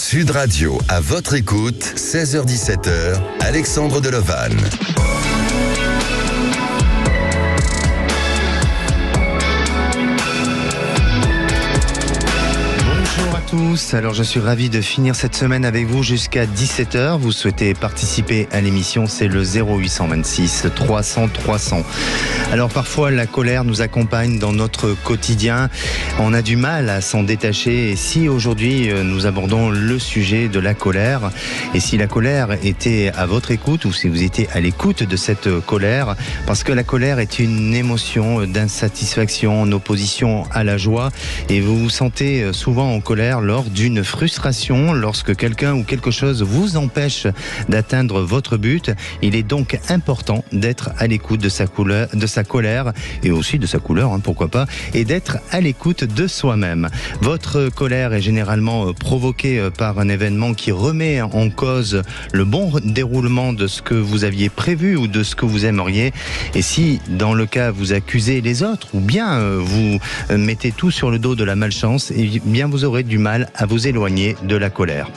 Sud Radio, à votre écoute, 16h-17h, Alexandre Delovan. Tous. Alors je suis ravi de finir cette semaine avec vous jusqu'à 17h. Vous souhaitez participer à l'émission, c'est le 0826 300 300. Alors parfois la colère nous accompagne dans notre quotidien. On a du mal à s'en détacher. Et si aujourd'hui nous abordons le sujet de la colère, et si la colère était à votre écoute ou si vous étiez à l'écoute de cette colère, parce que la colère est une émotion d'insatisfaction en opposition à la joie, et vous vous sentez souvent en colère lors d'une frustration, lorsque quelqu'un ou quelque chose vous empêche d'atteindre votre but. Il est donc important d'être à l'écoute de sa colère et aussi de sa couleur, pourquoi pas, et d'être à l'écoute de soi-même. Votre colère est généralement provoquée par un événement qui remet en cause le bon déroulement de ce que vous aviez prévu ou de ce que vous aimeriez. Et si, dans le cas, vous accusez les autres ou bien vous mettez tout sur le dos de la malchance, eh bien vous aurez du mal à vous éloigner de la colère.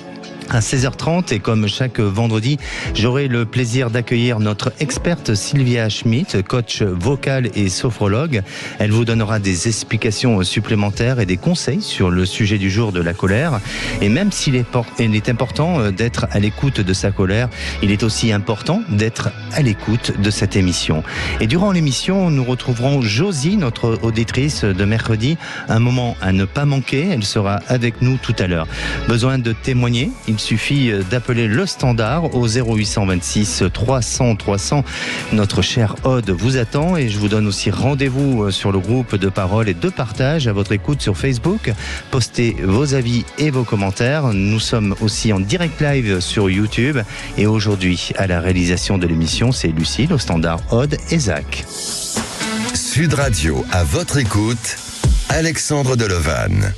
À 16h30, et comme chaque vendredi, j'aurai le plaisir d'accueillir notre experte Sylvia Schmidt, coach vocal et sophrologue. Elle vous donnera des explications supplémentaires et des conseils sur le sujet du jour de la colère. Et même s'il est important d'être à l'écoute de sa colère, il est aussi important d'être à l'écoute de cette émission. Et durant l'émission, nous retrouverons Josie, notre auditrice de mercredi. Un moment à ne pas manquer, elle sera avec nous tout à l'heure. Besoin de témoigner? Il suffit d'appeler le standard au 0826 300 300. Notre chère Aude vous attend et je vous donne aussi rendez-vous sur le groupe de parole et de partage à votre écoute sur Facebook. Postez vos avis et vos commentaires. Nous sommes aussi en direct live sur YouTube et aujourd'hui à la réalisation de l'émission, c'est Lucille, au standard Aude et Zach. Sud Radio, à votre écoute, Alexandre Delovan.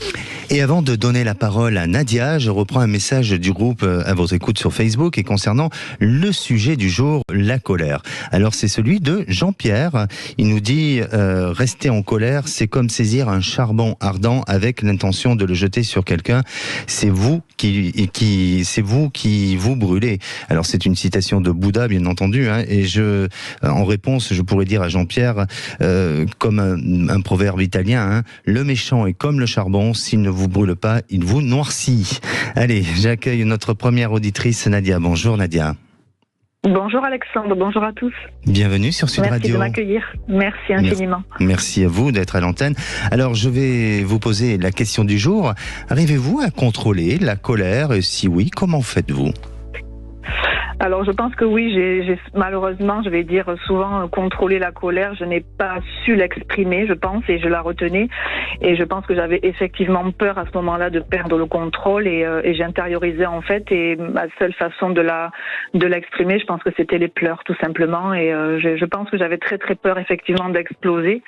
Et avant de donner la parole à Nadia, je reprends un message du groupe à votre écoute sur Facebook et concernant le sujet du jour, la colère. Alors c'est celui de Jean-Pierre. Il nous dit rester en colère, c'est comme saisir un charbon ardent avec l'intention de le jeter sur quelqu'un. C'est vous qui vous brûlez. Alors c'est une citation de Bouddha, bien entendu. Et en réponse, je pourrais dire à Jean-Pierre, comme un proverbe italien, le méchant est comme le charbon, s'il ne vous brûle pas, il vous noircit. Allez, j'accueille notre première auditrice, Nadia. Bonjour Nadia. Bonjour Alexandre, bonjour à tous. Bienvenue sur Sud Radio. Merci de m'accueillir, merci infiniment. Merci à vous d'être à l'antenne. Alors je vais vous poser la question du jour. Arrivez-vous à contrôler la colère? Et si oui, comment faites-vous? Alors je pense que oui, j'ai malheureusement, je vais dire souvent contrôler la colère. Je n'ai pas su l'exprimer, je pense, et je la retenais. Et je pense que j'avais effectivement peur à ce moment-là de perdre le contrôle et j'intériorisais en fait. Et ma seule façon de l'exprimer, je pense que c'était les pleurs tout simplement. Et je pense que j'avais très très peur effectivement d'exploser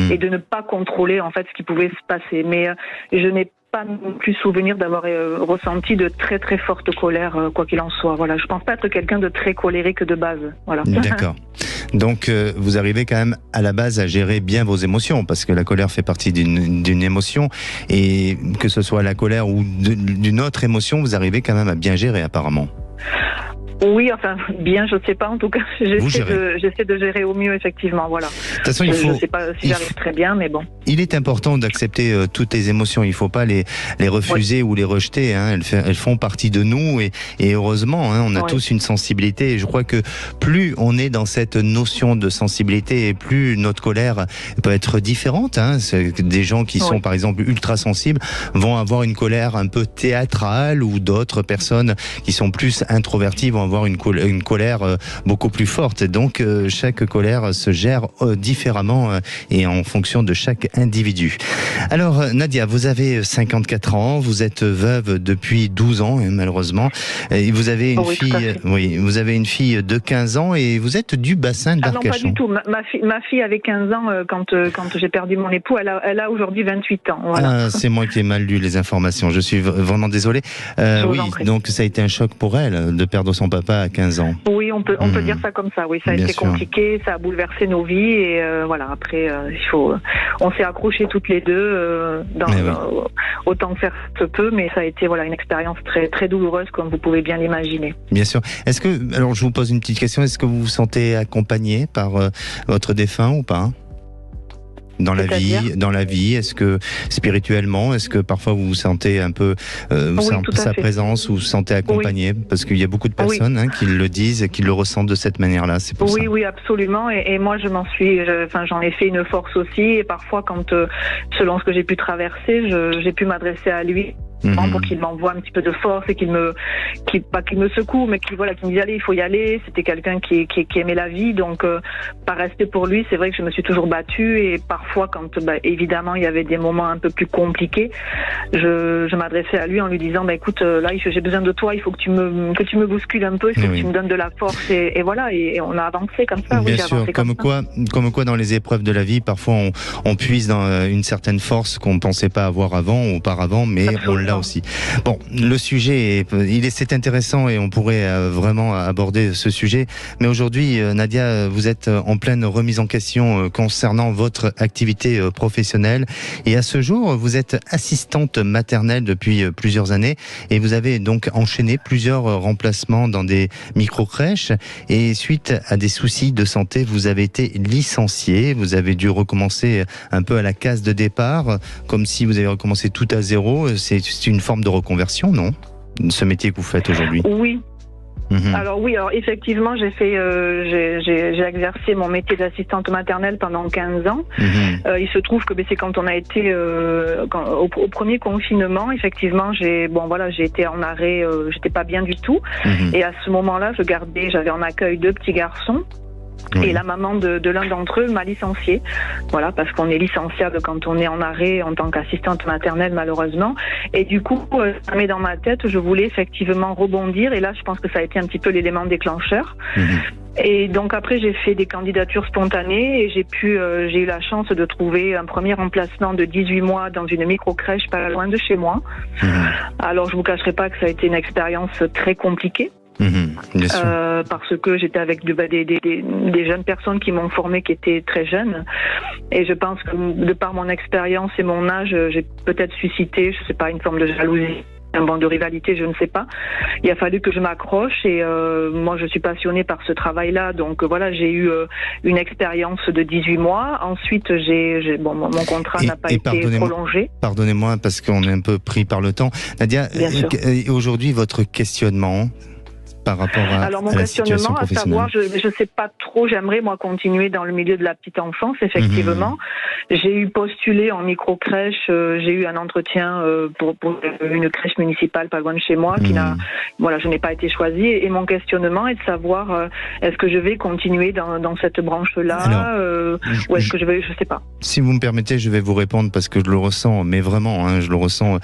et de ne pas contrôler en fait ce qui pouvait se passer. Mais je n'ai pas non plus souvenir d'avoir ressenti de très très forte colère, quoi qu'il en soit. Voilà, je pense pas être quelqu'un de très colérique de base. Voilà. D'accord. Donc vous arrivez quand même à la base à gérer bien vos émotions, parce que la colère fait partie d'une émotion, et que ce soit la colère ou d'une autre émotion, vous arrivez quand même à bien gérer apparemment. Oui, enfin, bien, je ne sais pas. En tout cas, j'essaie de gérer au mieux, effectivement. Voilà. De toute façon, je ne sais pas si j'arrive très bien, mais bon. Il est important d'accepter toutes les émotions. Il ne faut pas les refuser ou les rejeter. Elles font partie de nous et heureusement, on a tous une sensibilité. Et je crois que plus on est dans cette notion de sensibilité et plus notre colère peut être différente. Des gens qui sont, par exemple, ultra sensibles vont avoir une colère un peu théâtrale, ou d'autres personnes qui sont plus introverties vont avoir une colère beaucoup plus forte. Donc chaque colère se gère différemment et en fonction de chaque individu. Alors Nadia, vous avez 54 ans, vous êtes veuve depuis 12 ans malheureusement. Et vous avez une fille, vous avez une fille de 15 ans et vous êtes du bassin d'Arcachon. Non, pas du tout. Ma fille avait 15 ans quand j'ai perdu mon époux. Elle a aujourd'hui 28 ans. Voilà. C'est moi qui ai mal lu les informations. Je suis vraiment désolé. Oui, donc ça a été un choc pour elle de perdre son papa. papa à 15 ans. Oui, on peut dire ça comme ça. Oui, ça a été compliqué, ça a bouleversé nos vies et voilà. Après, on s'est accrochés toutes les deux autant que faire se peut, mais ça a été une expérience très très douloureuse, comme vous pouvez bien l'imaginer. Bien sûr. Alors je vous pose une petite question. Est-ce que vous vous sentez accompagné par votre défunt ou pas ? Dans la vie, est-ce que spirituellement, est-ce que parfois vous vous sentez un peu sa présence, ou vous vous sentez accompagné ? Parce qu'il y a beaucoup de personnes qui le disent et qui le ressentent de cette manière-là. C'est pour ça. Oui, absolument. Et moi, j'en ai fait une force aussi. Et parfois, selon ce que j'ai pu traverser, j'ai pu m'adresser à lui. Pour qu'il m'envoie un petit peu de force et qu'il me secoue, mais qu'il me dise allez, il faut y aller. C'était quelqu'un qui aimait la vie, donc pas rester pour lui. C'est vrai que je me suis toujours battue et parfois quand évidemment il y avait des moments un peu plus compliqués, je m'adressais à lui en lui disant écoute, là j'ai besoin de toi, il faut que tu me bouscules un peu, il faut que tu me donnes de la force et voilà, et on a avancé comme ça. Bien sûr, comme quoi dans les épreuves de la vie, parfois on puise dans une certaine force qu'on ne pensait pas avoir auparavant, mais on l'a aussi. Bon, le sujet c'est intéressant et on pourrait vraiment aborder ce sujet, mais aujourd'hui, Nadia, vous êtes en pleine remise en question concernant votre activité professionnelle et à ce jour, vous êtes assistante maternelle depuis plusieurs années et vous avez donc enchaîné plusieurs remplacements dans des micro-crèches et suite à des soucis de santé, vous avez été licenciée, vous avez dû recommencer un peu à la case de départ, comme si vous avez recommencé tout à zéro. C'est une forme de reconversion, non ? Ce métier que vous faites aujourd'hui. Oui. Alors effectivement, j'ai exercé mon métier d'assistante maternelle pendant 15 ans. Il se trouve que c'est quand on a été au premier confinement, effectivement, j'ai été en arrêt, j'étais pas bien du tout. Et à ce moment-là, j'avais en accueil 2 petits garçons. Et la maman de l'un d'entre eux m'a licenciée. Voilà, parce qu'on est licenciable quand on est en arrêt en tant qu'assistante maternelle, malheureusement. Et du coup, ça met dans ma tête, je voulais effectivement rebondir. Et là, je pense que ça a été un petit peu l'élément déclencheur. Et donc après, j'ai fait des candidatures spontanées et j'ai eu la chance de trouver un premier remplacement de 18 mois dans une micro-crèche pas loin de chez moi. Alors, je vous cacherai pas que ça a été une expérience très compliquée. Bien sûr. Parce que j'étais avec des jeunes personnes qui m'ont formée, qui étaient très jeunes, et je pense que de par mon expérience et mon âge, j'ai peut-être suscité, je sais pas, une forme de jalousie, un banc de rivalité, je ne sais pas. Il a fallu que je m'accroche et moi je suis passionnée par ce travail-là, donc voilà, j'ai eu une expérience de 18 mois. Ensuite, mon contrat n'a pas été prolongé. Pardonnez-moi parce qu'on est un peu pris par le temps. Nadia, aujourd'hui votre questionnement par rapport à la situation professionnelle. À savoir, je sais pas trop, j'aimerais moi continuer dans le milieu de la petite enfance, effectivement. J'ai eu postulé en micro-crèche, j'ai eu un entretien pour une crèche municipale pas loin de chez moi, je n'ai pas été choisie, et mon questionnement est de savoir est-ce que je vais continuer dans cette branche-là, ou est-ce que je sais pas. Si vous me permettez, je vais vous répondre parce que je le ressens, mais vraiment, je le ressens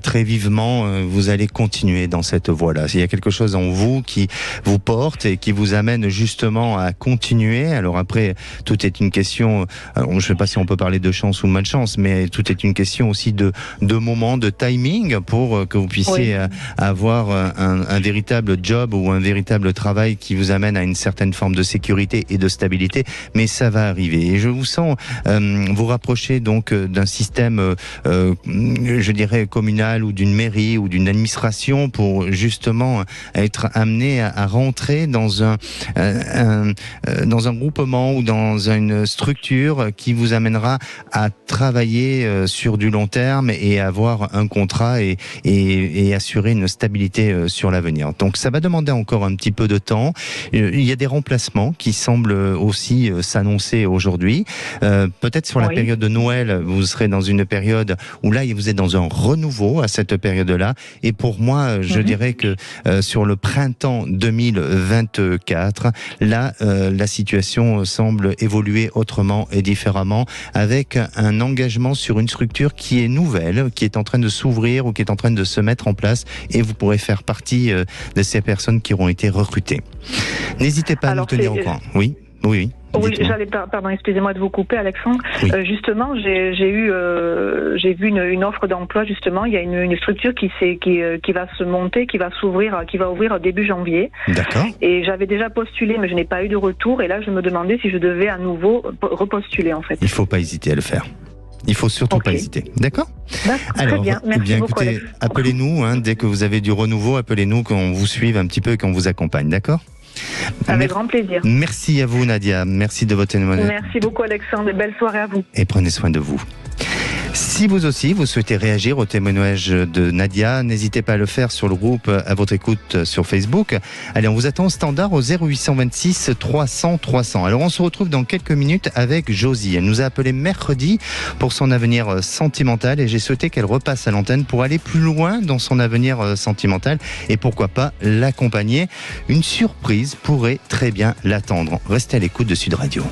très vivement, vous allez continuer dans cette voie-là. Il y a quelque chose en vous qui vous porte et qui vous amène justement à continuer. Alors après, tout est une question, je ne sais pas si on peut parler de chance ou malchance, mais tout est une question aussi de moment, de timing pour que vous puissiez avoir un véritable job ou un véritable travail qui vous amène à une certaine forme de sécurité et de stabilité, mais ça va arriver. Et je vous sens vous rapprocher donc d'un système, je dirais, communal ou d'une mairie ou d'une administration pour justement être amené à rentrer dans un groupement ou dans une structure qui vous amènera à travailler sur du long terme et avoir un contrat et assurer une stabilité sur l'avenir. Donc ça va demander encore un petit peu de temps. Il y a des remplacements qui semblent aussi s'annoncer aujourd'hui. Peut-être sur la période de Noël, vous serez dans une période où là, vous êtes dans un renouveau à cette période-là. Et pour moi, je dirais que sur le printemps 2024, là, la situation semble évoluer autrement et différemment, avec un engagement sur une structure qui est nouvelle, qui est en train de s'ouvrir ou qui est en train de se mettre en place, et vous pourrez faire partie de ces personnes qui auront été recrutées. N'hésitez pas à nous tenir au courant. Oui. Oui, pardon, excusez-moi de vous couper, Alexandre. Oui. Justement, j'ai vu une offre d'emploi. Justement, il y a une structure qui va se monter, qui va ouvrir début janvier. D'accord. Et j'avais déjà postulé, mais je n'ai pas eu de retour. Et là, je me demandais si je devais à nouveau repostuler, en fait. Il ne faut pas hésiter à le faire. Il faut surtout pas hésiter. D'accord ? Très bien. Merci beaucoup. Écoutez, appelez-nous dès que vous avez du renouveau. Appelez-nous, qu'on vous suive un petit peu et qu'on vous accompagne. D'accord ? Avec grand plaisir. Merci à vous, Nadia. Merci de votre témoignage. Merci beaucoup, Alexandre. Et belle soirée à vous. Et prenez soin de vous. Si vous aussi, vous souhaitez réagir au témoignage de Nadia, n'hésitez pas à le faire sur le groupe À votre écoute sur Facebook. Allez, on vous attend au standard au 0826 300 300. Alors, on se retrouve dans quelques minutes avec Josie. Elle nous a appelé mercredi pour son avenir sentimental et j'ai souhaité qu'elle repasse à l'antenne pour aller plus loin dans son avenir sentimental et pourquoi pas l'accompagner. Une surprise pourrait très bien l'attendre. Restez à l'écoute de Sud Radio.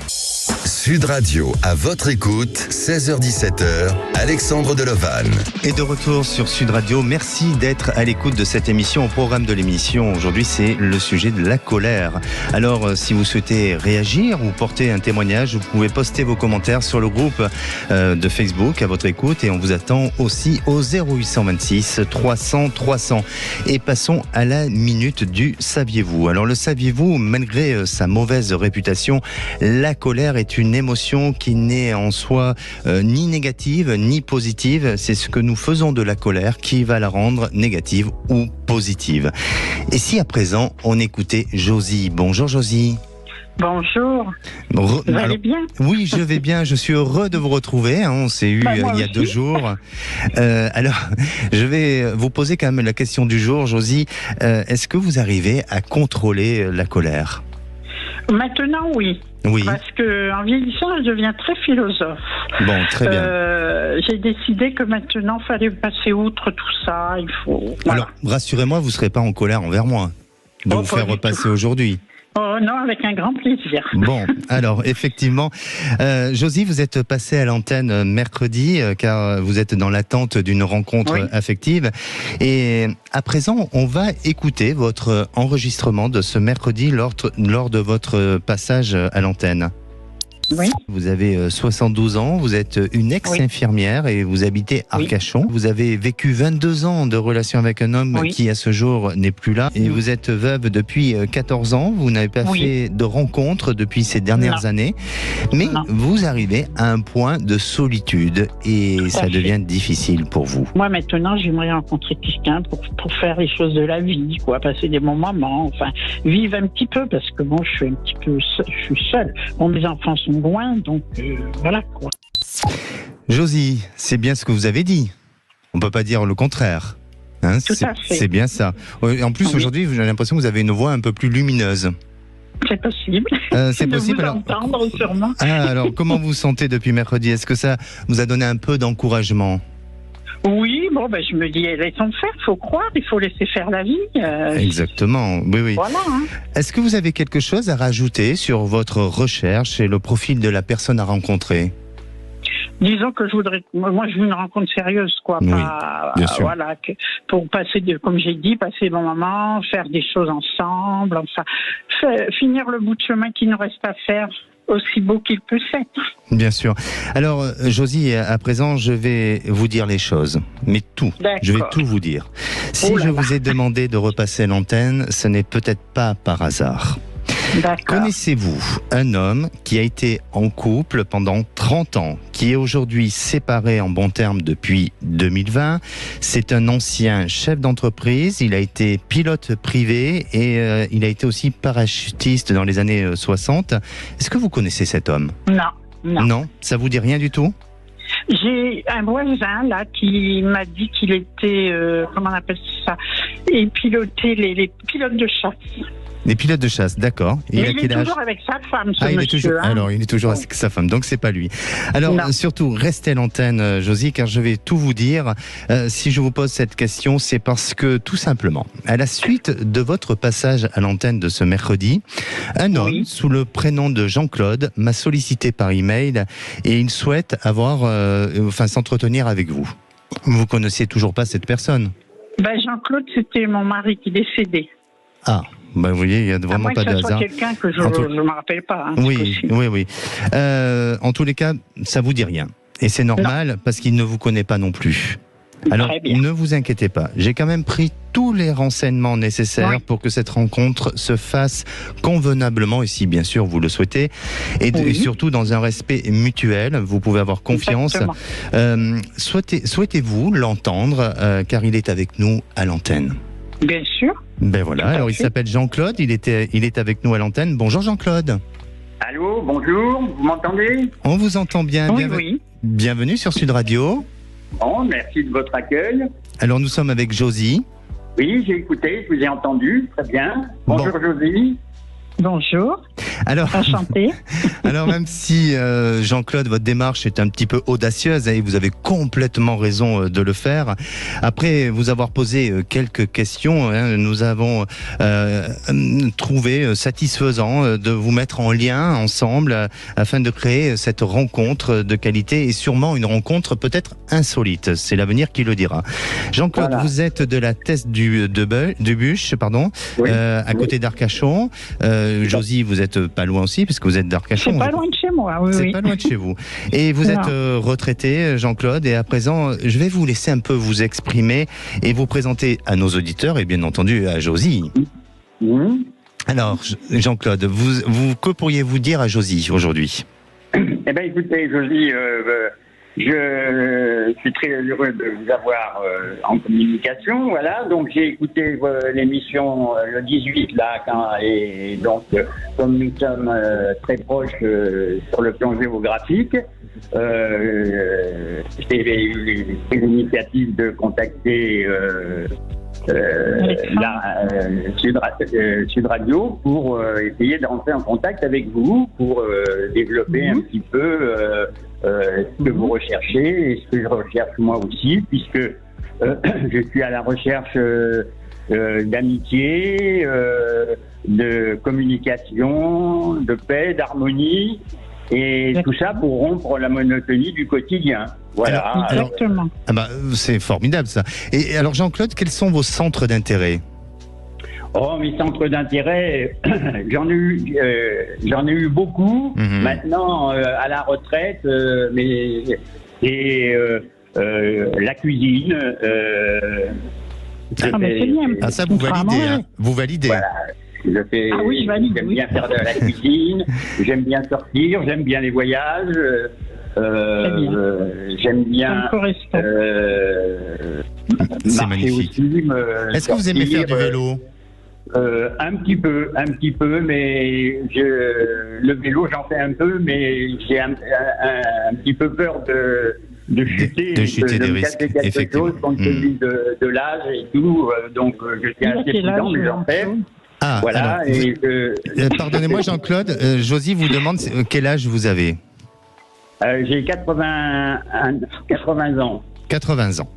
Sud Radio, à votre écoute, 16h-17h, Alexandre Delevanne. Et de retour sur Sud Radio, merci d'être à l'écoute de cette émission. Au programme de l'émission, aujourd'hui, c'est le sujet de la colère. Alors, si vous souhaitez réagir ou porter un témoignage, vous pouvez poster vos commentaires sur le groupe de Facebook à votre écoute et on vous attend aussi au 0826 300 300. Et passons à la minute du saviez-vous. Alors, le saviez-vous, malgré sa mauvaise réputation, la colère est une émotion qui n'est en soi ni négative ni positive. C'est ce que nous faisons de la colère qui va la rendre négative ou positive. Et si à présent on écoutait Josie. Bonjour Josie. Bonjour. Vous allez bien ? Oui, je vais bien. Je suis heureux de vous retrouver. On s'est eu il y a 2 jours. Alors, je vais vous poser quand même la question du jour, Josie. Est-ce que vous arrivez à contrôler la colère ? Maintenant, oui. Oui. Parce qu'en vieillissant, je deviens très philosophe. Bon, très bien. J'ai décidé que maintenant, il fallait passer outre tout ça. Il faut. Voilà. Alors, rassurez-moi, vous ne serez pas en colère envers moi de vous faire repasser aujourd'hui. Oh non, avec un grand plaisir. Bon, alors effectivement, Josie, vous êtes passée à l'antenne mercredi car vous êtes dans l'attente d'une rencontre affective. Et à présent, on va écouter votre enregistrement de ce mercredi lors de votre passage à l'antenne. Oui. Vous avez 72 ans, vous êtes une ex-infirmière et vous habitez Arcachon. Vous avez vécu 22 ans de relation avec un homme qui à ce jour n'est plus là. Et vous êtes veuve depuis 14 ans, vous n'avez pas fait de rencontres depuis ces dernières années. Mais vous arrivez à un point de solitude et ça devient difficile pour vous. Moi maintenant, j'aimerais rencontrer quelqu'un pour faire les choses de la vie, quoi, passer des bons moments, enfin, vivre un petit peu parce que bon, je suis seule. Bon, mes enfants sont loin, donc voilà quoi. Josie, c'est bien ce que vous avez dit. On peut pas dire le contraire. Hein, tout à fait. C'est bien ça. En plus, aujourd'hui, j'ai l'impression que vous avez une voix un peu plus lumineuse. C'est possible. C'est possible. Vous entendre sûrement. Alors, comment vous vous sentez depuis mercredi ? Est-ce que ça vous a donné un peu d'encouragement ? Oui, bon, je me dis, laissons faire, il faut croire, il faut laisser faire la vie. Exactement, oui. Voilà. Est-ce que vous avez quelque chose à rajouter sur votre recherche et le profil de la personne à rencontrer ? Disons que je veux une rencontre sérieuse, quoi. Oui, bien sûr. Voilà, pour passer, comme j'ai dit, passer bon moment, faire des choses ensemble, enfin, finir le bout de chemin qui nous reste à faire. Aussi beau qu'il peut être. Bien sûr. Alors, Josie, à présent, je vais vous dire les choses. Mais tout. D'accord. Je vais tout vous dire. Si je vous ai demandé de repasser l'antenne, ce n'est peut-être pas par hasard. D'accord. Connaissez-vous un homme qui a été en couple pendant 30 ans, qui est aujourd'hui séparé en bons termes depuis 2020 ? C'est un ancien chef d'entreprise, il a été pilote privé et il a été aussi parachutiste dans les années 60. Est-ce que vous connaissez cet homme ? Non. Non ? Ça vous dit rien du tout ? J'ai un voisin là qui m'a dit qu'il était, comment on appelle ça, et pilotait les pilotes de chasse. Les pilotes de chasse, d'accord. Il est toujours avec sa femme, ce monsieur. Alors, il est toujours avec sa femme, donc c'est pas lui. Alors, surtout, restez à l'antenne, Josie, car je vais tout vous dire. Si je vous pose cette question, c'est parce que, tout simplement, à la suite de votre passage à l'antenne de ce mercredi, un homme, sous le prénom de Jean-Claude, m'a sollicité par email et il souhaite s'entretenir avec vous. Vous connaissiez toujours pas cette personne ? Jean-Claude, c'était mon mari qui est décédé. Ah. Bah, vous voyez, il n'y a vraiment pas de hasard. Soit quelqu'un que je ne me rappelle pas. Oui. En tous les cas, ça vous dit rien. Et c'est normal parce qu'il ne vous connaît pas non plus. Alors, ne vous inquiétez pas. J'ai quand même pris tous les renseignements nécessaires pour que cette rencontre se fasse convenablement, et si bien sûr vous le souhaitez, et surtout dans un respect mutuel. Vous pouvez avoir confiance. Souhaitez-vous l'entendre, car il est avec nous à l'antenne? Bien sûr. Ben voilà, alors il s'appelle Jean-Claude, il est avec nous à l'antenne. Bonjour Jean-Claude. Allô, bonjour, vous m'entendez? On vous entend bien. Oui. Bienvenue sur Sud Radio. Bon, merci de votre accueil. Alors nous sommes avec Josie. Oui, j'ai écouté, je vous ai entendu, très bien. Bonjour Josie. Bonjour. Alors, enchanté. Alors même si Jean-Claude, votre démarche est un petit peu audacieuse et vous avez complètement raison de le faire, après vous avoir posé quelques questions, nous avons trouvé satisfaisant de vous mettre en lien ensemble afin de créer cette rencontre de qualité et sûrement une rencontre peut-être insolite. C'est l'avenir qui le dira. Jean-Claude, vous êtes de la Teste du Bûche, à côté d'Arcachon. Josie, vous êtes pas loin aussi, puisque vous êtes d'Arcachon. C'est pas loin de chez moi, oui. C'est pas loin de chez vous. Et vous êtes retraité, Jean-Claude, et à présent, je vais vous laisser un peu vous exprimer et vous présenter à nos auditeurs et bien entendu à Josie. Alors, Jean-Claude, que pourriez-vous dire à Josie aujourd'hui? Eh bien, écoutez, Josie, je suis très heureux de vous avoir en communication, voilà. Donc j'ai écouté l'émission le 18 là, et donc comme nous sommes très proches sur le plan géographique, j'ai eu l'initiative de contacter Sud Radio pour essayer de rentrer en contact avec vous pour développer un petit peu ce que vous recherchez et ce que je recherche moi aussi, puisque je suis à la recherche d'amitié, de communication, de paix, d'harmonie, et tout ça pour rompre la monotonie du quotidien. Voilà. Exactement. C'est formidable ça. Et alors Jean-Claude, quels sont vos centres d'intérêt? Oh, mes centres d'intérêt, j'en ai eu beaucoup. Maintenant, à la retraite, mais c'est la cuisine. C'est bien. Ça, vous validez. Vous validez. Voilà. Je valide. J'aime bien faire de la cuisine. J'aime bien sortir. J'aime bien les voyages. J'aime bien. C'est magnifique. Est-ce que vous aimez faire du vélo? Un petit peu, mais le vélo j'en fais un peu, mais j'ai un petit peu peur de chuter, des me risques, casser quelque chose compte tenu de l'âge et tout, donc je suis assez prudent, mais j'en fais. Voilà. Pardonnez-moi Jean-Claude, Josie vous demande quel âge vous avez? J'ai 80 ans. 80 ans.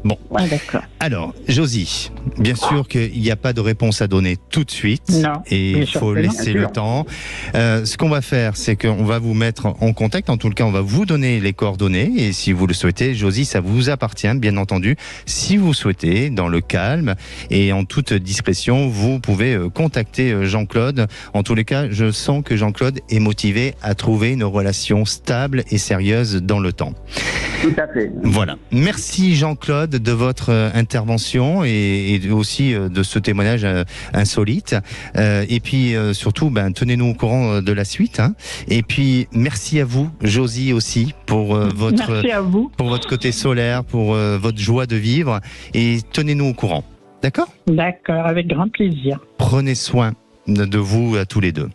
Bon, d'accord. Alors, Josie, bien sûr qu'il n'y a pas de réponse à donner tout de suite. Non, et il faut laisser le temps. Ce qu'on va faire, c'est qu'on va vous mettre en contact. En tout cas, on va vous donner les coordonnées. Et si vous le souhaitez, Josie, ça vous appartient, bien entendu. Si vous souhaitez, dans le calme et en toute discrétion, vous pouvez contacter Jean-Claude. En tous les cas, je sens que Jean-Claude est motivé à trouver une relation stable et sérieuse dans le temps. Tout à fait. Voilà. Merci Jean-Claude de votre intervention et aussi de ce témoignage insolite. Et puis surtout, tenez-nous au courant de la suite. Et puis merci à vous, Josie aussi, pour votre côté solaire, pour votre joie de vivre. Et tenez-nous au courant. D'accord ? D'accord, avec grand plaisir. Prenez soin de vous à tous les deux.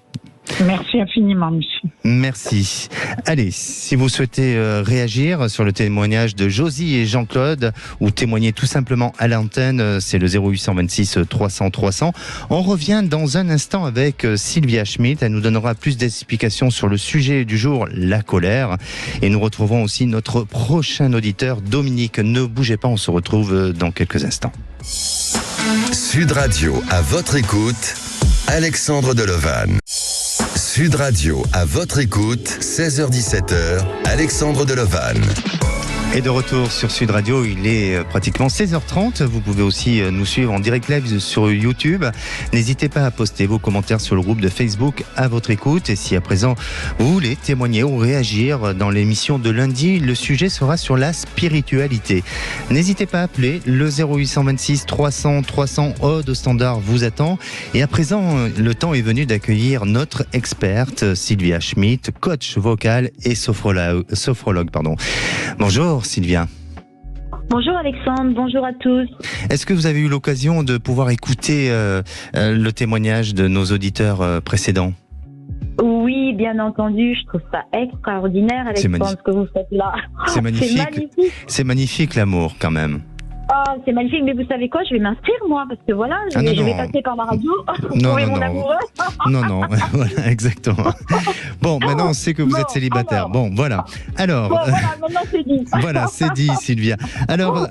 Merci infiniment, monsieur. Merci. Allez, si vous souhaitez réagir sur le témoignage de Josie et Jean-Claude ou témoigner tout simplement à l'antenne, c'est le 0826 300 300. On revient dans un instant avec Sylvia Schmidt. Elle nous donnera plus d'explications sur le sujet du jour, la colère. Et nous retrouverons aussi notre prochain auditeur, Dominique. Ne bougez pas, on se retrouve dans quelques instants. Sud Radio, à votre écoute, Alexandre Delovan. Sud Radio, à votre écoute, 16h-17h, Alexandre Delovan. Et de retour sur Sud Radio, il est pratiquement 16h30. Vous pouvez aussi nous suivre en direct live sur YouTube. N'hésitez pas à poster vos commentaires sur le groupe de Facebook à votre écoute. Et si à présent vous voulez témoigner ou réagir dans l'émission de lundi, le sujet sera sur la spiritualité. N'hésitez pas à appeler le 0826 300 300. Aude au standard vous attend. Et à présent, le temps est venu d'accueillir notre experte Sylvia Schmitt, coach vocal et sophrologue. Bonjour Sylvia. Bonjour Alexandre, bonjour à tous. Est-ce que vous avez eu l'occasion de pouvoir écouter le témoignage de nos auditeurs précédents ? Oui, bien entendu, je trouve ça extraordinaire Alexandre, ce que vous faites là. C'est magnifique. C'est magnifique l'amour quand même. Ah, c'est magnifique, mais vous savez quoi, je vais m'inscrire moi, parce que voilà, je vais passer par la radio pour trouver mon amoureux. Non, voilà, exactement. Bon, maintenant on sait que vous êtes célibataire. Bon, voilà. Alors, maintenant c'est dit. Voilà, c'est dit, Sylvia. Alors,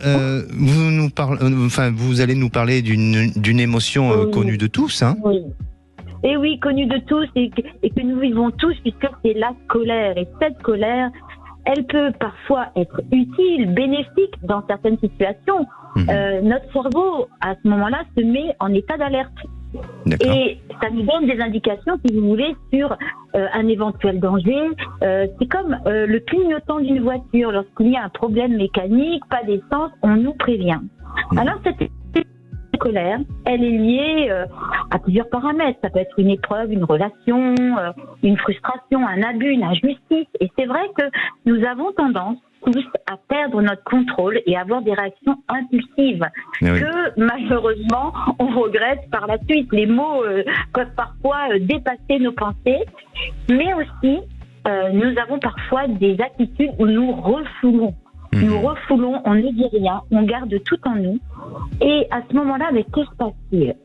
vous allez nous parler d'une émotion connue de tous, hein ? Oui. Et oui, connue de tous et que nous vivons tous, puisque c'est la colère. Et cette colère, elle peut parfois être utile, bénéfique dans certaines situations. Notre cerveau, à ce moment-là, se met en état d'alerte. D'accord. Et ça nous donne des indications, si vous voulez, sur un éventuel danger. C'est comme le clignotant d'une voiture. Lorsqu'il y a un problème mécanique, pas d'essence, on nous prévient. Alors, cette colère, elle est liée à plusieurs paramètres. Ça peut être une épreuve, une relation, une frustration, un abus, une injustice. Et c'est vrai que nous avons tendance tous à perdre notre contrôle et avoir des réactions impulsives que malheureusement on regrette par la suite. Les mots peuvent parfois dépasser nos pensées, mais aussi nous avons parfois des attitudes où nous refoulons. Nous refoulons, on ne dit rien, on garde tout en nous. Et à ce moment-là, qu'est-ce qui se passe ?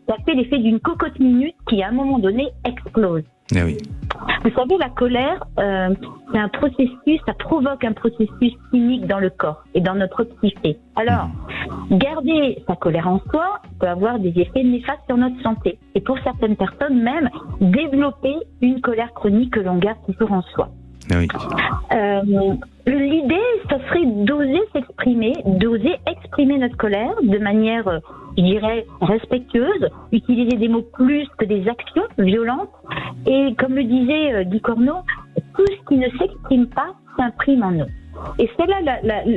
Ça fait l'effet d'une cocotte minute qui, à un moment donné, explose. Ah oui. Vous savez, la colère, c'est un processus, ça provoque un processus chimique dans le corps et dans notre psyché. Alors, garder sa colère en soi peut avoir des effets néfastes sur notre santé. Et pour certaines personnes, même, développer une colère chronique que l'on garde toujours en soi. Oui. L'idée, ça serait d'oser s'exprimer, d'oser exprimer notre colère de manière, je dirais, respectueuse, utiliser des mots plus que des actions violentes. Et comme le disait Guy Corneau, tout ce qui ne s'exprime pas s'imprime en nous. Et c'est là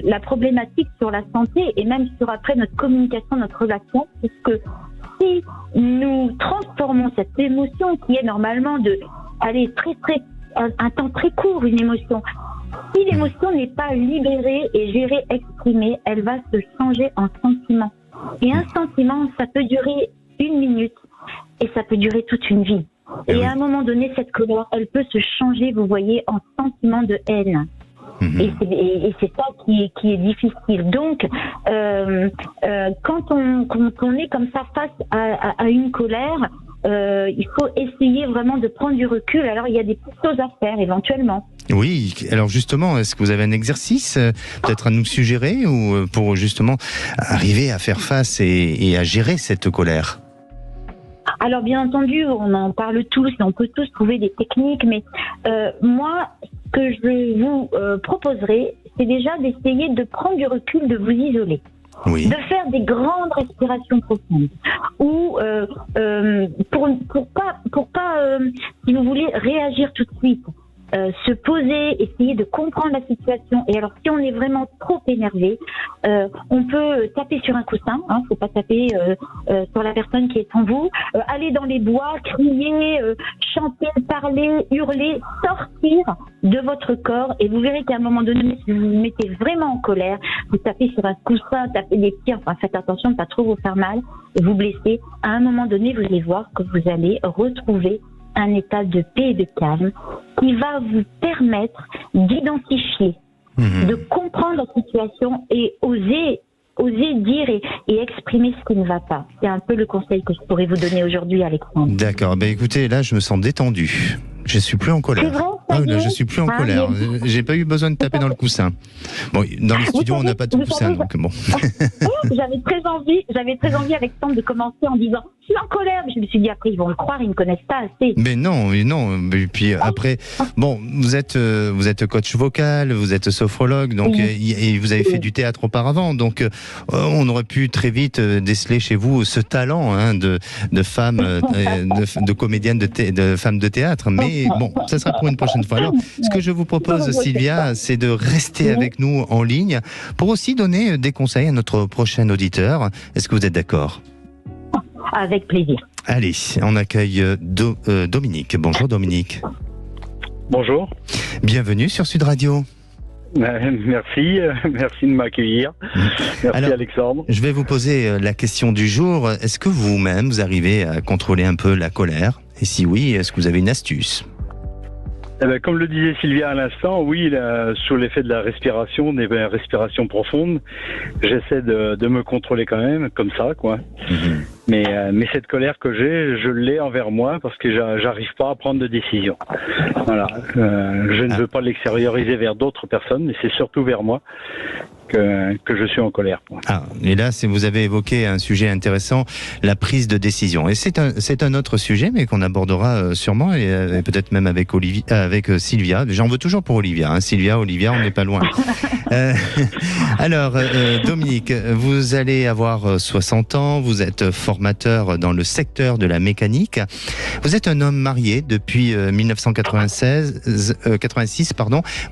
la problématique sur la santé et même sur après notre communication, notre relation, puisque si nous transformons cette émotion qui est normalement un temps très court, une émotion. Si l'émotion n'est pas libérée et gérée, exprimée, elle va se changer en sentiment. Et un sentiment, ça peut durer 1 minute et ça peut durer toute une vie. Et à un moment donné, cette colère, elle peut se changer, vous voyez, en sentiment de haine. Et c'est ça qui est difficile. Donc, quand on est comme ça face à une colère, il faut essayer vraiment de prendre du recul. Alors, il y a des petites choses à faire éventuellement. Oui, alors justement, est-ce que vous avez un exercice peut-être à nous suggérer ou pour justement arriver à faire face et à gérer cette colère ? Alors, bien entendu, on en parle tous et on peut tous trouver des techniques, mais moi, ce que je vous proposerai, c'est déjà d'essayer de prendre du recul, de vous isoler. Oui. De faire des grandes respirations profondes ou pour pas si vous voulez réagir tout de suite, se poser, essayer de comprendre la situation. Et alors si on est vraiment trop énervé, on peut taper sur un coussin, faut pas taper sur la personne qui est en vous, aller dans les bois, crier, chanter, parler, hurler, sortir de votre corps, et vous verrez qu'à un moment donné, si vous vous mettez vraiment en colère, vous tapez sur un coussin, tapez des pieds, enfin faites attention de pas trop vous faire mal et vous blesser. À un moment donné, vous allez voir que vous allez retrouver un état de paix et de calme qui va vous permettre d'identifier, de comprendre la situation et oser dire et exprimer ce qui ne va pas. C'est un peu le conseil que je pourrais vous donner aujourd'hui, Alexandre. D'accord. Écoutez, là, je me sens détendu. Je suis plus en colère. C'est vrai ? Ah, là, je suis plus en colère. J'ai pas eu besoin de taper dans le coussin. Bon, dans les studios, on n'a pas de coussin, donc bon. J'avais très envie, Alexandre, de commencer en disant je suis en colère, mais je me suis dit après ils vont le croire, ils ne connaissent pas assez. Mais non. Et puis après, bon, vous êtes coach vocal, vous êtes sophrologue, donc et vous avez fait du théâtre auparavant, donc on aurait pu très vite déceler chez vous ce talent de femme, de comédienne, de femme de théâtre. Mais bon, ça sera pour une prochaine fois. Alors, ce que je vous propose, Sylvia, c'est de rester avec nous en ligne pour aussi donner des conseils à notre prochain auditeur. Est-ce que vous êtes d'accord ? Avec plaisir. Allez, on accueille Dominique. Bonjour Dominique. Bonjour. Bienvenue sur Sud Radio. Merci de m'accueillir. Merci alors, Alexandre. Je vais vous poser la question du jour. Est-ce que vous-même, vous arrivez à contrôler un peu la colère ? Et si oui, est-ce que vous avez une astuce ? Comme le disait Sylvia à l'instant, oui, sous l'effet de la respiration, des respirations profondes, j'essaie de me contrôler quand même, comme ça, quoi. Mais cette colère que j'ai, je l'ai envers moi parce que j'arrive pas à prendre de décision. Voilà. Je ne veux pas l'extérioriser vers d'autres personnes, mais c'est surtout vers moi que je suis en colère. Ah, et là, vous avez évoqué un sujet intéressant, la prise de décision. Et c'est un autre sujet, mais qu'on abordera sûrement, et peut-être même avec Sylvia. J'en veux toujours pour Olivia. Hein. Olivia, on n'est pas loin. Alors, Dominique, vous allez avoir 60 ans, vous êtes formateur dans le secteur de la mécanique. Vous êtes un homme marié depuis 1986.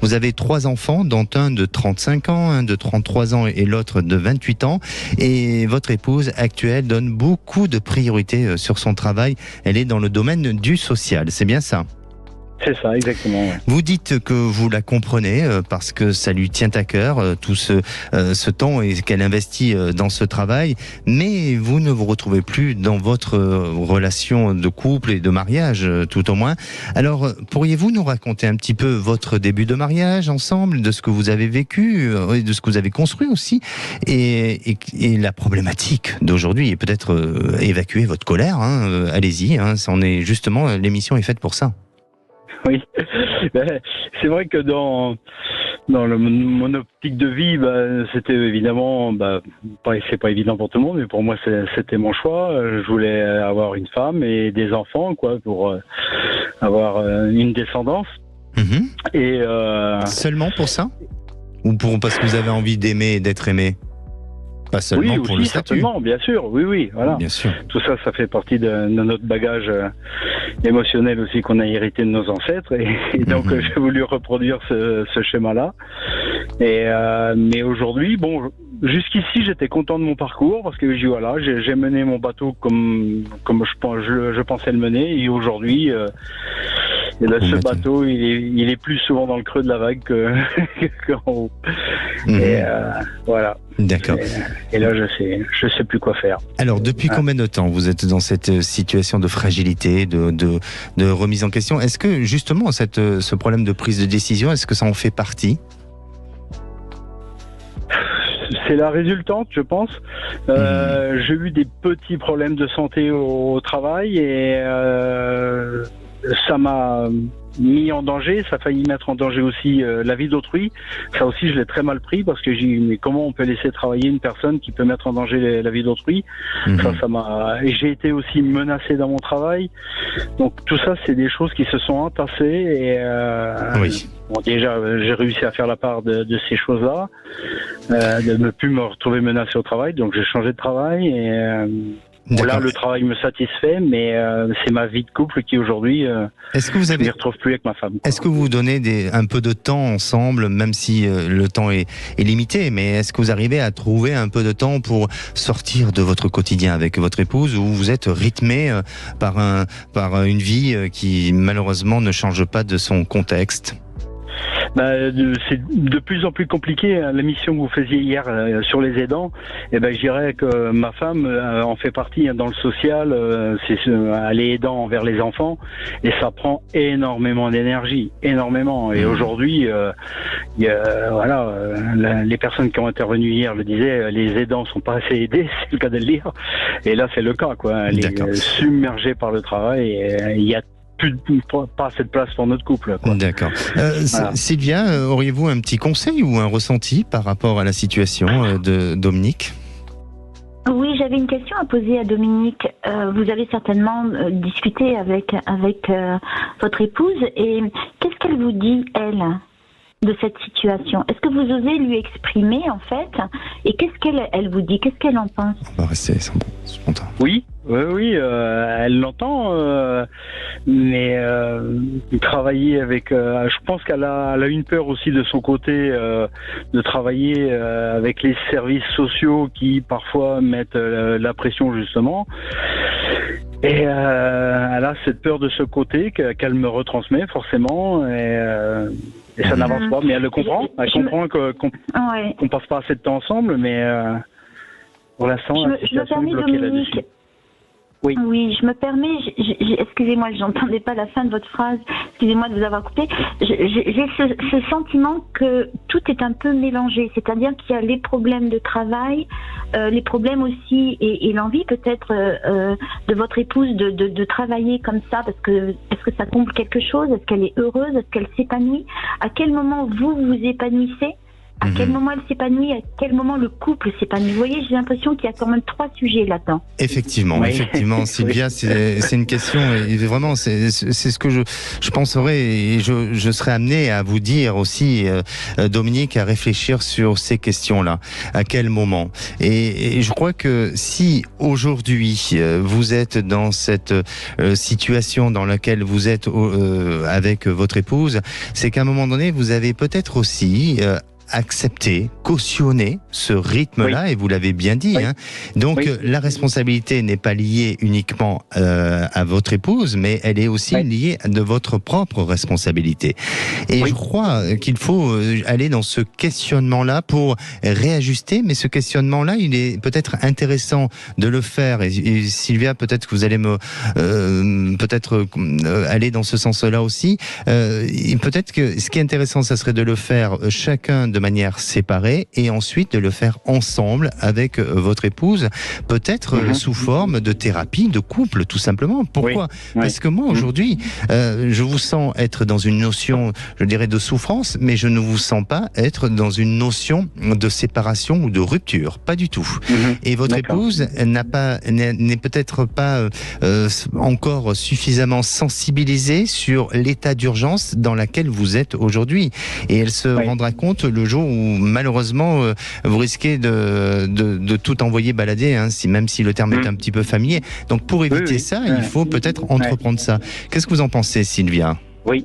Vous avez 3 enfants, dont un de 35 ans, un de 33 ans et l'autre de 28 ans. Et votre épouse actuelle donne beaucoup de priorité sur son travail. Elle est dans le domaine du social. C'est bien ça ? C'est ça, exactement. Ouais. Vous dites que vous la comprenez parce que ça lui tient à cœur tout ce temps et qu'elle investit dans ce travail, mais vous ne vous retrouvez plus dans votre relation de couple et de mariage, tout au moins. Alors, pourriez-vous nous raconter un petit peu votre début de mariage ensemble, de ce que vous avez vécu et de ce que vous avez construit aussi, et la problématique d'aujourd'hui, et peut-être évacuer votre colère. Hein, allez-y, justement, l'émission est faite pour ça. Oui, c'est vrai que dans mon optique de vie, c'était évidemment, c'est pas évident pour tout le monde, mais pour moi c'était mon choix. Je voulais avoir une femme et des enfants, quoi, pour avoir une descendance. Et seulement pour ça ? Ou parce que vous avez envie d'aimer et d'être aimé ? Pas seulement pour le statut. Certainement, bien sûr, oui, voilà. Bien sûr. Tout ça, ça fait partie de notre bagage émotionnel aussi qu'on a hérité de nos ancêtres, et donc j'ai voulu reproduire ce schéma-là. Mais aujourd'hui, jusqu'ici, j'étais content de mon parcours parce que j'ai mené mon bateau comme je pensais le mener, et aujourd'hui, ce bateau, il est plus souvent dans le creux de la vague qu'en haut. Et voilà. D'accord. Et là, je sais plus quoi faire. Alors, depuis combien de temps vous êtes dans cette situation de fragilité, de remise en question ? Est-ce que, justement, ce problème de prise de décision, est-ce que ça en fait partie ? C'est la résultante, je pense. J'ai eu des petits problèmes de santé au travail, et ça m'a mis en danger, ça a failli mettre en danger aussi la vie d'autrui. Ça aussi, je l'ai très mal pris parce que j'ai dit, mais comment on peut laisser travailler une personne qui peut mettre en danger la vie d'autrui ? Et j'ai été aussi menacé dans mon travail. Donc tout ça, c'est des choses qui se sont entassées, et déjà, j'ai réussi à faire la part de ces choses-là, de ne plus me retrouver menacé au travail. Donc j'ai changé de travail, et là, le travail me satisfait, mais c'est ma vie de couple qui aujourd'hui, je ne m'y retrouve plus avec ma femme. Est-ce que vous vous donnez un peu de temps ensemble, même si le temps est limité, mais est-ce que vous arrivez à trouver un peu de temps pour sortir de votre quotidien avec votre épouse, où vous êtes rythmé par une vie qui malheureusement ne change pas de son contexte ? C'est de plus en plus compliqué. La mission que vous faisiez hier sur les aidants, je dirais que ma femme en fait partie dans le social. Elle est aidant envers les enfants, et ça prend énormément d'énergie, énormément. Et aujourd'hui, les personnes qui ont intervenu hier le disaient, les aidants sont pas assez aidés, c'est le cas de le dire. Et là, c'est le cas, quoi. Elle est submergée par le travail, et il y a pas assez de place pour notre couple, quoi. D'accord. Voilà. Sylvia, auriez-vous un petit conseil ou un ressenti par rapport à la situation de Dominique ? Oui, j'avais une question à poser à Dominique. Vous avez certainement discuté avec votre épouse, et qu'est-ce qu'elle vous dit, elle, de cette situation? Est-ce que vous osez lui exprimer, en fait, et qu'est-ce qu'elle vous dit? Qu'est-ce qu'elle en pense? On va rester spontané. Oui, elle l'entend, mais travailler avec... je pense qu'elle a une peur aussi de son côté de travailler avec les services sociaux qui parfois mettent la pression, justement. Et elle a cette peur de ce côté qu'elle me retransmet forcément, et ça n'avance pas, mais elle le comprend. Elle comprend qu'on passe pas assez de temps ensemble, mais pour l'instant, la situation est bloquée là-dessus. Oui, je me permets, excusez-moi, je n'entendais pas la fin de votre phrase, excusez-moi de vous avoir coupé. J'ai ce sentiment que tout est un peu mélangé, c'est-à-dire qu'il y a les problèmes de travail, les problèmes aussi, et l'envie peut-être de votre épouse de travailler comme ça, parce que est-ce que ça comble quelque chose? Est-ce qu'elle est heureuse? Est-ce qu'elle s'épanouit? À quel moment vous vous épanouissez? À quel moment elle s'épanouit? À quel moment le couple s'épanouit? Vous voyez, j'ai l'impression qu'il y a quand même 3 sujets là-dedans. Effectivement, Sylvia, c'est une question, et vraiment, c'est ce que je penserais, et je serais amené à vous dire aussi, Dominique, à réfléchir sur ces questions-là. À quel moment? Et je crois que si aujourd'hui vous êtes dans cette situation dans laquelle vous êtes avec votre épouse, c'est qu'à un moment donné, vous avez peut-être aussi accepter, cautionner ce rythme-là, et vous l'avez bien dit. Hein. Donc la responsabilité n'est pas liée uniquement à votre épouse, mais elle est aussi liée de votre propre responsabilité. Et je crois qu'il faut aller dans ce questionnement-là pour réajuster, mais ce questionnement-là, il est peut-être intéressant de le faire. Et Sylvia, peut-être que vous allez aller dans ce sens-là aussi. Et peut-être que ce qui est intéressant, ça serait de le faire chacun de manière séparée, et ensuite de le faire ensemble avec votre épouse, peut-être sous forme de thérapie de couple, tout simplement. Pourquoi ? Parce que moi, aujourd'hui, je vous sens être dans une notion, je dirais, de souffrance, mais je ne vous sens pas être dans une notion de séparation ou de rupture. Pas du tout. Et votre épouse n'est peut-être pas encore suffisamment sensibilisée sur l'état d'urgence dans laquelle vous êtes aujourd'hui. Et elle se rendra compte le jour où, malheureusement, vous risquez de tout envoyer balader, hein, même si le terme est un petit peu familier. Donc, pour éviter ça, il faut peut-être entreprendre ça. Qu'est-ce que vous en pensez, Sylvia ? Oui,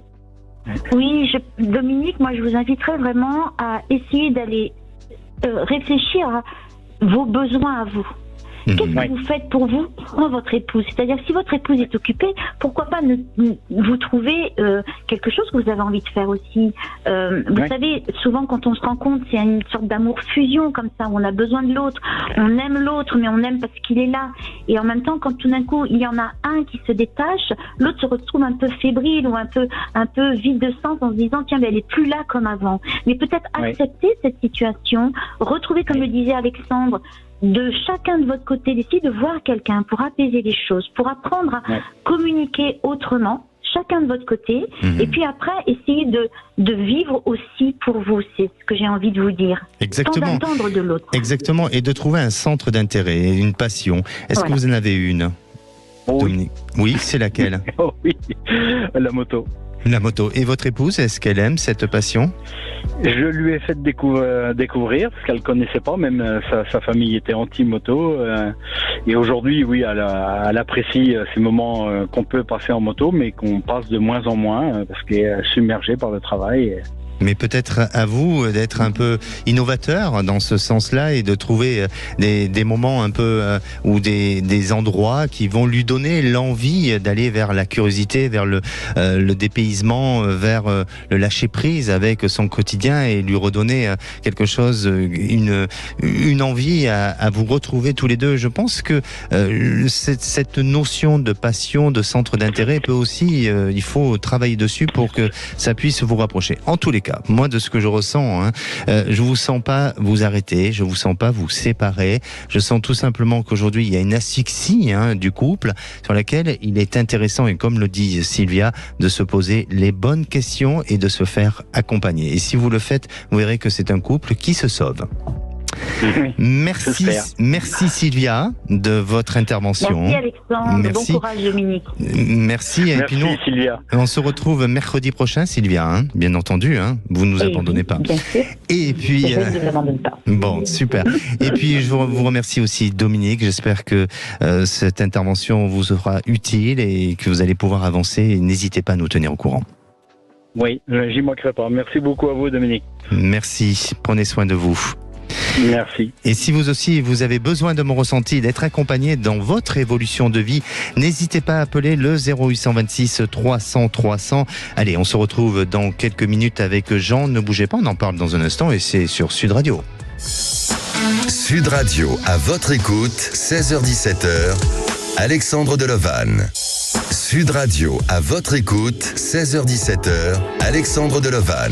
Dominique, moi, je vous inviterais vraiment à essayer d'aller réfléchir à vos besoins à vous. Qu'est-ce que vous faites pour vous, pour votre épouse? C'est-à-dire, si votre épouse est occupée, pourquoi pas vous trouver quelque chose que vous avez envie de faire aussi. Vous savez, souvent quand on se rencontre, c'est une sorte d'amour-fusion comme ça, où on a besoin de l'autre, on aime l'autre, mais on aime parce qu'il est là. Et en même temps, quand tout d'un coup, il y en a un qui se détache, l'autre se retrouve un peu fébrile ou un peu vide de sens en se disant, tiens, mais elle est plus là comme avant. Mais peut-être accepter cette situation, retrouver, comme le disait Alexandre, de chacun de votre côté, d'essayer de voir quelqu'un pour apaiser les choses, pour apprendre à communiquer autrement, chacun de votre côté, et puis après, essayer de vivre aussi pour vous, c'est ce que j'ai envie de vous dire. Exactement. Sans attendre de l'autre. Exactement, et de trouver un centre d'intérêt, une passion. Est-ce que vous en avez une, Dominique ? Oui, c'est laquelle ? Oui, la moto. La moto. Et votre épouse, est-ce qu'elle aime cette passion ? Je lui ai fait découvrir, parce qu'elle ne connaissait pas, même sa famille était anti-moto. Et aujourd'hui, oui, elle apprécie ces moments qu'on peut passer en moto, mais qu'on passe de moins en moins, parce qu'elle est submergée par le travail. Mais peut-être à vous d'être un peu innovateur dans ce sens-là et de trouver des moments un peu ou des endroits qui vont lui donner l'envie d'aller vers la curiosité, vers le dépaysement, vers le lâcher-prise avec son quotidien et lui redonner quelque chose, une envie à vous retrouver tous les deux. Je pense que cette notion de passion, de centre d'intérêt peut aussi, il faut travailler dessus pour que ça puisse vous rapprocher. En tous les cas, cas. Moi, de ce que je ressens, je vous sens pas vous arrêter, je vous sens pas vous séparer. Je sens tout simplement qu'aujourd'hui, il y a une asphyxie du couple sur laquelle il est intéressant, et comme le dit Sylvia, de se poser les bonnes questions et de se faire accompagner. Et si vous le faites, vous verrez que c'est un couple qui se sauve. Merci Sylvia de votre intervention. Merci Alexandre, bon courage Dominique. Merci puis nous, Sylvia. On se retrouve mercredi prochain Sylvia, bien entendu, vous nous abandonnez pas. Bien sûr. Et puis je ne vous abandonne pas. Bon, super. Et puis je vous remercie aussi Dominique, j'espère que cette intervention vous sera utile et que vous allez pouvoir avancer. N'hésitez pas à nous tenir au courant. Oui, j'y manquerai pas. Merci beaucoup à vous Dominique. Merci, prenez soin de vous. Merci. Et si vous aussi, vous avez besoin de mon ressenti, d'être accompagné dans votre évolution de vie, n'hésitez pas à appeler le 0826 300 300. Allez, on se retrouve dans quelques minutes avec Jean. Ne bougez pas, on en parle dans un instant et c'est sur Sud Radio. Sud Radio, à votre écoute, 16h-17h, Alexandre Delovan. Sud Radio, à votre écoute, 16h-17h, Alexandre Delovan.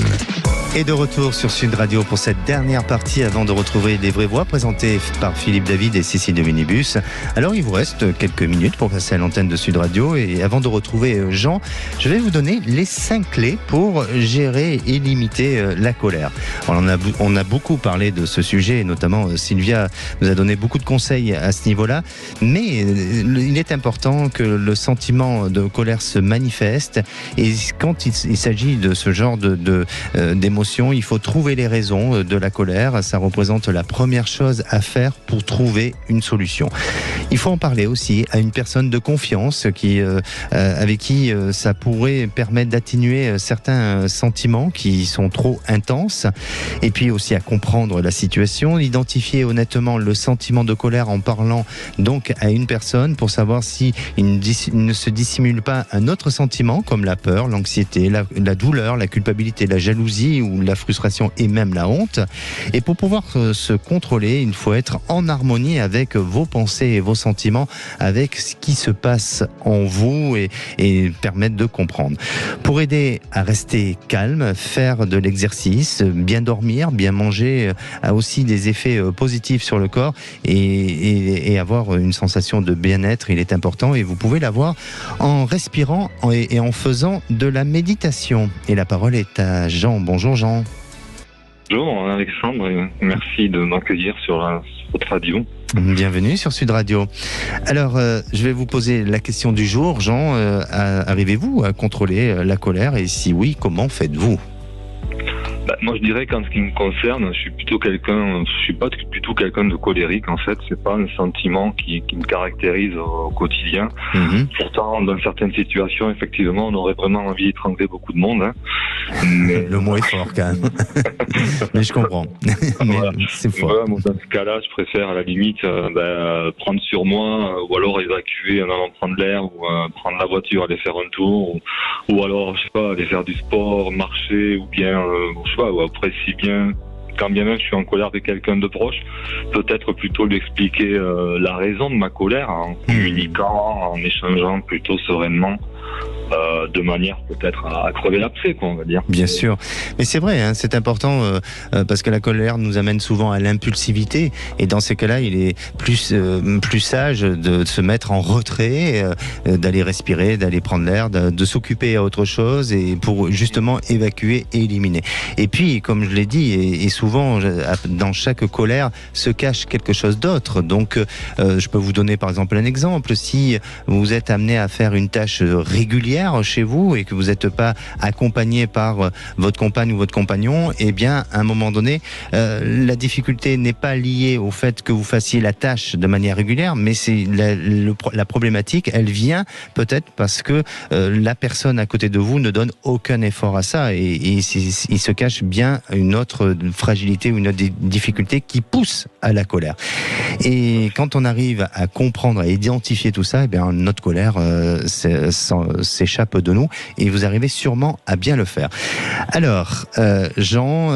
Et de retour sur Sud Radio pour cette dernière partie avant de retrouver Les Vraies Voix présentées par Philippe David et Cécile de Minibus. Alors il vous reste quelques minutes pour passer à l'antenne de Sud Radio et avant de retrouver Jean, je vais vous donner les 5 clés pour gérer et limiter la colère. Alors, on a beaucoup parlé de ce sujet et notamment Sylvia nous a donné beaucoup de conseils à ce niveau-là, mais il est important que le sentiment de colère se manifeste et quand il s'agit de ce genre d'émotions, il faut trouver les raisons de la colère. Ça représente la première chose à faire pour trouver une solution. Il faut en parler aussi à une personne de confiance avec qui ça pourrait permettre d'atténuer certains sentiments qui sont trop intenses. Et puis aussi à comprendre la situation, identifier honnêtement le sentiment de colère en parlant donc à une personne pour savoir si il ne se dissimule pas un autre sentiment comme la peur, l'anxiété, la douleur, la culpabilité, la jalousie ou la frustration et même la honte. Et pour pouvoir se contrôler, il faut être en harmonie avec vos pensées et vos sentiments, avec ce qui se passe en vous et permettre de comprendre. Pour aider à rester calme, faire de l'exercice, bien dormir, bien manger a aussi des effets positifs sur le corps et avoir une sensation de bien-être, il est important et vous pouvez l'avoir en respirant et en faisant de la méditation. Et la parole est à Jean. Bonjour Jean. Bonjour Alexandre, et merci de m'accueillir sur votre radio. Bienvenue sur Sud Radio. Alors, je vais vous poser la question du jour. Jean, arrivez-vous à contrôler la colère et si oui, comment faites-vous ? Moi, je dirais qu'en ce qui me concerne, je suis pas plutôt quelqu'un de colérique. En fait, c'est pas un sentiment qui me caractérise au quotidien. Pourtant, dans certaines situations, effectivement, on aurait vraiment envie d'étrangler beaucoup de monde. Mais... Le mot est fort quand même. Mais je comprends. Mais voilà. C'est fort. Voilà, moi, dans ce cas-là, je préfère à la limite prendre sur moi, ou alors évacuer en allant prendre l'air, ou prendre la voiture, aller faire un tour, ou alors, je sais pas, aller faire du sport, marcher, ou bien, je sais pas, ou après si bien, quand bien même je suis en colère avec quelqu'un de proche, peut-être plutôt lui expliquer la raison de ma colère en communiquant, en échangeant plutôt sereinement. De manière peut-être à crever l'abcès, on va dire. Bien sûr, mais c'est vrai, c'est important parce que la colère nous amène souvent à l'impulsivité et dans ces cas-là, il est plus sage de se mettre en retrait, d'aller respirer, d'aller prendre l'air, de s'occuper à autre chose et pour justement évacuer et éliminer. Et puis, comme je l'ai dit, et souvent dans chaque colère se cache quelque chose d'autre. Donc, je peux vous donner par exemple un exemple. Si vous êtes amené à faire une tâche régulière chez vous et que vous n'êtes pas accompagné par votre compagne ou votre compagnon, eh bien, à un moment donné, la difficulté n'est pas liée au fait que vous fassiez la tâche de manière régulière, mais c'est la problématique, elle vient peut-être parce que la personne à côté de vous ne donne aucun effort à ça et il se cache bien une autre fragilité ou une autre difficulté qui pousse à la colère. Et quand on arrive à comprendre, à identifier tout ça, eh bien, notre colère s'échappe de nous et vous arrivez sûrement à bien le faire. Alors, Jean,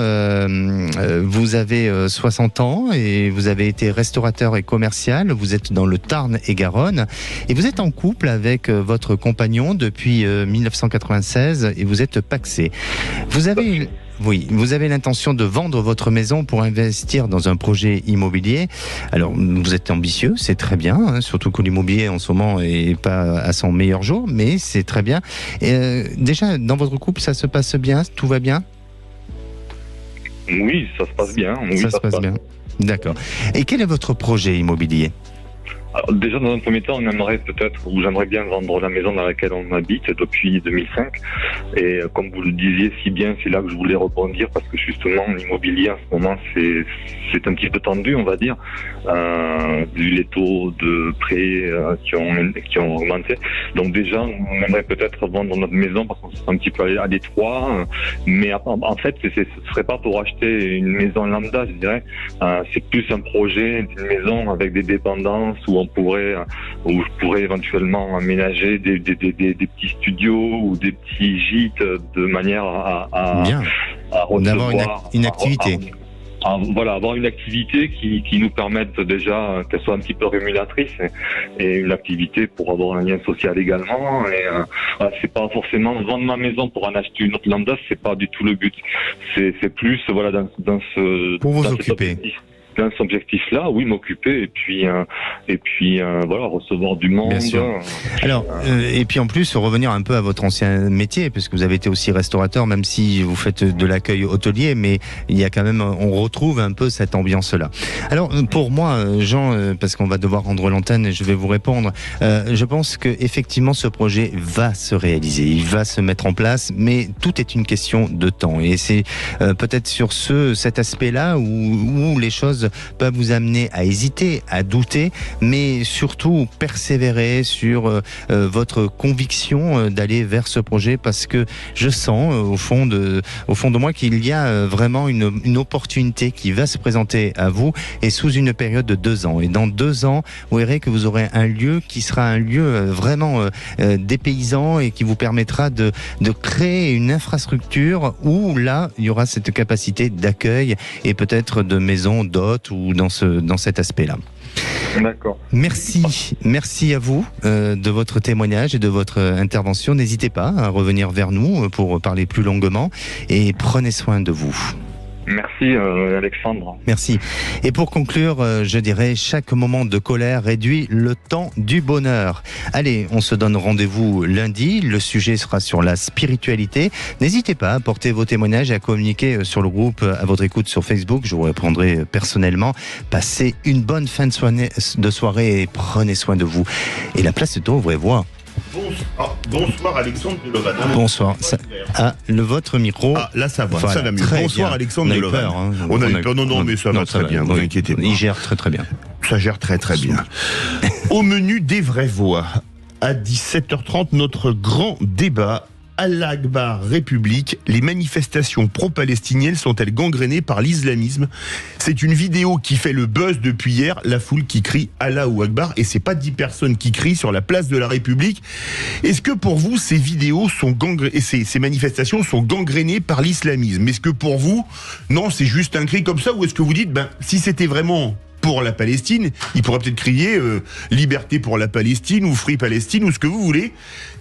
vous avez 60 ans et vous avez été restaurateur et commercial, vous êtes dans le Tarn et Garonne et vous êtes en couple avec votre compagnon depuis 1996 et vous êtes pacsé. Vous avez vous avez l'intention de vendre votre maison pour investir dans un projet immobilier. Alors, vous êtes ambitieux, c'est très bien, hein, surtout que l'immobilier en ce moment n'est pas à son meilleur jour, mais c'est très bien. Déjà, dans votre couple, ça se passe bien, tout va bien ? Oui, ça se passe bien. Oui, ça se passe bien. D'accord. Et quel est votre projet immobilier ? Alors, déjà, dans un premier temps, j'aimerais bien vendre la maison dans laquelle on habite depuis 2005. Et comme vous le disiez si bien, c'est là que je voulais rebondir parce que justement, l'immobilier en ce moment, c'est un petit peu tendu, on va dire, vu les taux de prêt qui ont augmenté. Donc déjà, on aimerait peut-être vendre notre maison parce qu'on se sent un petit peu à l'étroit. Mais en fait, ce serait pas pour acheter une maison lambda, je dirais. C'est plus un projet d'une maison avec des dépendances où je pourrais éventuellement aménager des petits studios ou des petits gîtes de manière à recevoir une activité. Avoir une activité qui nous permette déjà qu'elle soit un petit peu rémunératrice et une activité pour avoir un lien social également. Et c'est pas forcément vendre ma maison pour en acheter une autre lambda, c'est pas du tout le but. C'est plus dans ce pour vous occuper. Dans cet objectif-là, oui, m'occuper et puis recevoir du monde. Bien sûr. Alors, et puis en plus, revenir un peu à votre ancien métier, parce que vous avez été aussi restaurateur, même si vous faites de l'accueil hôtelier, mais il y a quand même, on retrouve un peu cette ambiance-là. Alors, pour moi, Jean, parce qu'on va devoir rendre l'antenne et je vais vous répondre, je pense que effectivement, ce projet va se réaliser, il va se mettre en place, mais tout est une question de temps. Et c'est peut-être sur cet aspect-là où les choses peuvent vous amener à hésiter, à douter, mais surtout persévérer sur votre conviction d'aller vers ce projet, parce que je sens au fond de moi qu'il y a vraiment une opportunité qui va se présenter à vous, et sous une période de 2 ans. Et dans 2 ans, vous verrez que vous aurez un lieu qui sera un lieu vraiment dépaysant et qui vous permettra de créer une infrastructure où là, il y aura cette capacité d'accueil et peut-être de maisons d'hôtes ou dans cet aspect-là. D'accord. Merci à vous de votre témoignage et de votre intervention. N'hésitez pas à revenir vers nous pour parler plus longuement et prenez soin de vous. Merci Alexandre. Merci. Et pour conclure, je dirais, chaque moment de colère réduit le temps du bonheur. Allez, on se donne rendez-vous lundi. Le sujet sera sur la spiritualité. N'hésitez pas à porter vos témoignages et à communiquer sur le groupe à votre écoute sur Facebook. Je vous répondrai personnellement. Passez une bonne fin de soirée et prenez soin de vous. Et la place est aux vraies voix. Bonsoir Alexandre de Lovan. Bonsoir. Votre micro. Ah, là ça va, ça va mieux. Bonsoir bien. Alexandre de Lovan. On a eu peur, non, mais ça va très bien, vous inquiétez pas. Il gère très bien. Ça gère très bien. Au menu des vraies voix, à 17h30, notre grand débat. Allah Akbar République, les manifestations pro-palestiniennes sont-elles gangrénées par l'islamisme ? C'est une vidéo qui fait le buzz depuis hier, la foule qui crie Allahu Akbar, et c'est pas 10 personnes qui crient sur la place de la République. Est-ce que pour vous, ces vidéos et ces manifestations sont gangrénées par l'islamisme ? Est-ce que pour vous, non, c'est juste un cri comme ça, ou est-ce que vous dites, si c'était vraiment pour la Palestine, il pourrait peut-être crier liberté pour la Palestine ou Free Palestine ou ce que vous voulez.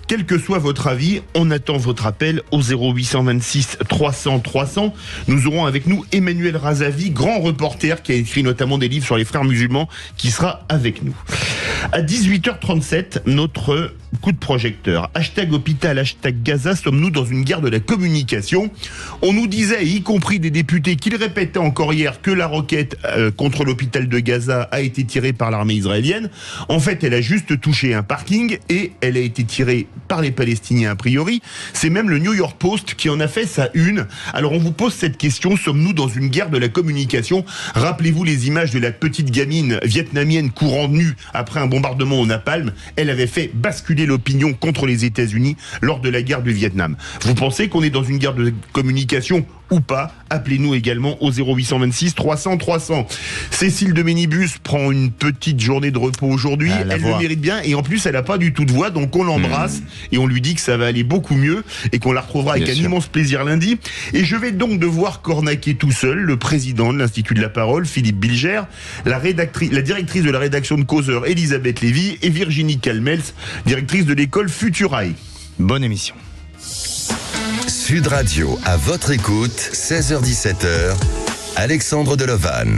Quel que soit votre avis, on attend votre appel au 0826 300 300. Nous aurons avec nous Emmanuel Razavi, grand reporter qui a écrit notamment des livres sur les frères musulmans, qui sera avec nous. À 18h37, notre coup de projecteur. #hôpital, #Gaza, sommes-nous dans une guerre de la communication ? On nous disait, y compris des députés, qu'ils répétaient encore hier que la roquette contre l'hôpital de Gaza a été tirée par l'armée israélienne. En fait, elle a juste touché un parking et elle a été tirée par les Palestiniens a priori. C'est même le New York Post qui en a fait sa une. Alors on vous pose cette question, sommes-nous dans une guerre de la communication ? Rappelez-vous les images de la petite gamine vietnamienne courant nue après un bombardement au napalm. Elle avait fait basculer l'opinion contre les États-Unis lors de la guerre du Vietnam. Vous pensez qu'on est dans une guerre de communication ou pas? Appelez-nous également au 0826 300 300. Cécile de Ménibus prend une petite journée de repos aujourd'hui. Elle le mérite bien et en plus elle n'a pas du tout de voix, donc on l'embrasse et on lui dit que ça va aller beaucoup mieux et qu'on la retrouvera avec un immense plaisir lundi. Et je vais donc devoir cornaquer tout seul le président de l'Institut de la Parole, Philippe Bilger, la directrice de la rédaction de Causeur, Elisabeth Lévy, et Virginie Calmels, directrice de l'école Futurail. Bonne émission. Sud Radio, à votre écoute, 16h-17h, Alexandre Delevanne.